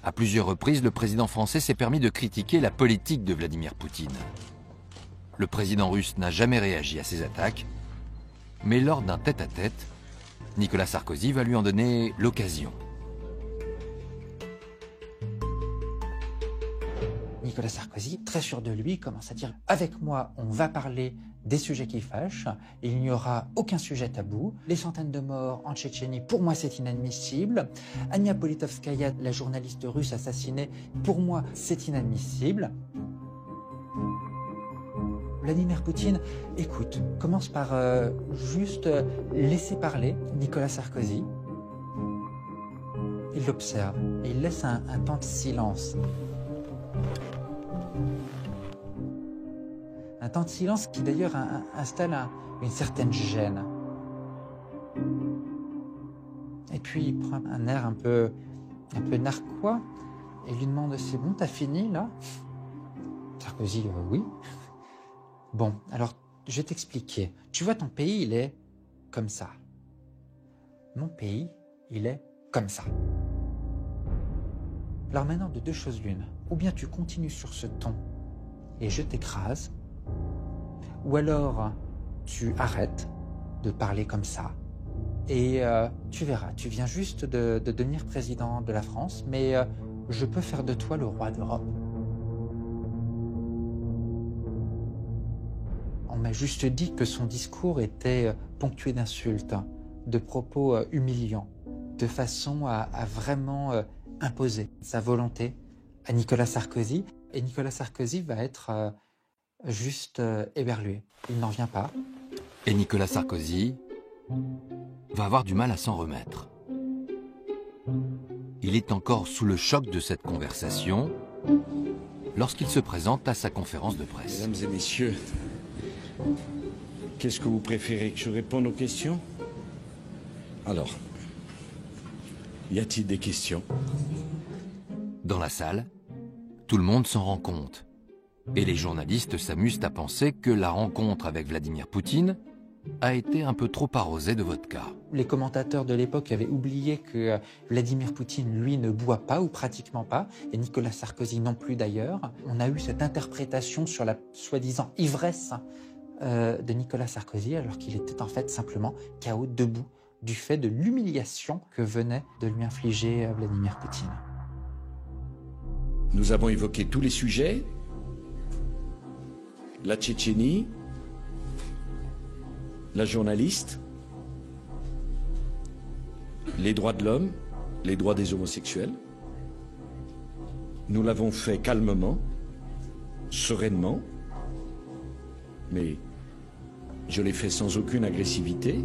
À plusieurs reprises, le président français s'est permis de critiquer la politique de Vladimir Poutine. Le président russe n'a jamais réagi à ces attaques, mais lors d'un tête-à-tête, Nicolas Sarkozy va lui en donner l'occasion. Nicolas Sarkozy, très sûr de lui, commence à dire « Avec moi, on va parler des sujets qui fâchent, il n'y aura aucun sujet tabou. Les centaines de morts en Tchétchénie, pour moi, c'est inadmissible. Ania Politkovskaya, la journaliste russe assassinée, pour moi, c'est inadmissible. » Vladimir Poutine, écoute, commence par juste laisser parler Nicolas Sarkozy. Il l'observe et il laisse un temps de silence. Un temps de silence qui d'ailleurs installe une certaine gêne. Et puis il prend un air un peu narquois et lui demande « C'est bon, t'as fini là ?» Sarkozy « Oui. » Bon, alors je vais t'expliquer. Tu vois, ton pays, il est comme ça. Mon pays, il est comme ça. Alors maintenant, de deux choses l'une. Ou bien tu continues sur ce ton et je t'écrase, ou alors tu arrêtes de parler comme ça et tu verras, tu viens juste de devenir président de la France, mais je peux faire de toi le roi d'Europe. On m'a juste dit que son discours était ponctué d'insultes, de propos humiliants, de façon à vraiment imposer sa volonté à Nicolas Sarkozy. Et Nicolas Sarkozy va être juste éberlué. Il n'en vient pas. Et Nicolas Sarkozy va avoir du mal à s'en remettre. Il est encore sous le choc de cette conversation lorsqu'il se présente à sa conférence de presse. Mesdames et messieurs, qu'est-ce que vous préférez, que je réponde aux questions? Alors, y a-t-il des questions? Dans la salle, tout le monde s'en rend compte. Et les journalistes s'amusent à penser que la rencontre avec Vladimir Poutine a été un peu trop arrosée de vodka. Les commentateurs de l'époque avaient oublié que Vladimir Poutine, lui, ne boit pas ou pratiquement pas, et Nicolas Sarkozy non plus d'ailleurs. On a eu cette interprétation sur la soi-disant ivresse de Nicolas Sarkozy, alors qu'il était en fait simplement KO debout du fait de l'humiliation que venait de lui infliger Vladimir Poutine. Nous avons évoqué tous les sujets, la Tchétchénie, la journaliste, les droits de l'homme, les droits des homosexuels. Nous l'avons fait calmement, sereinement, mais je l'ai fait sans aucune agressivité.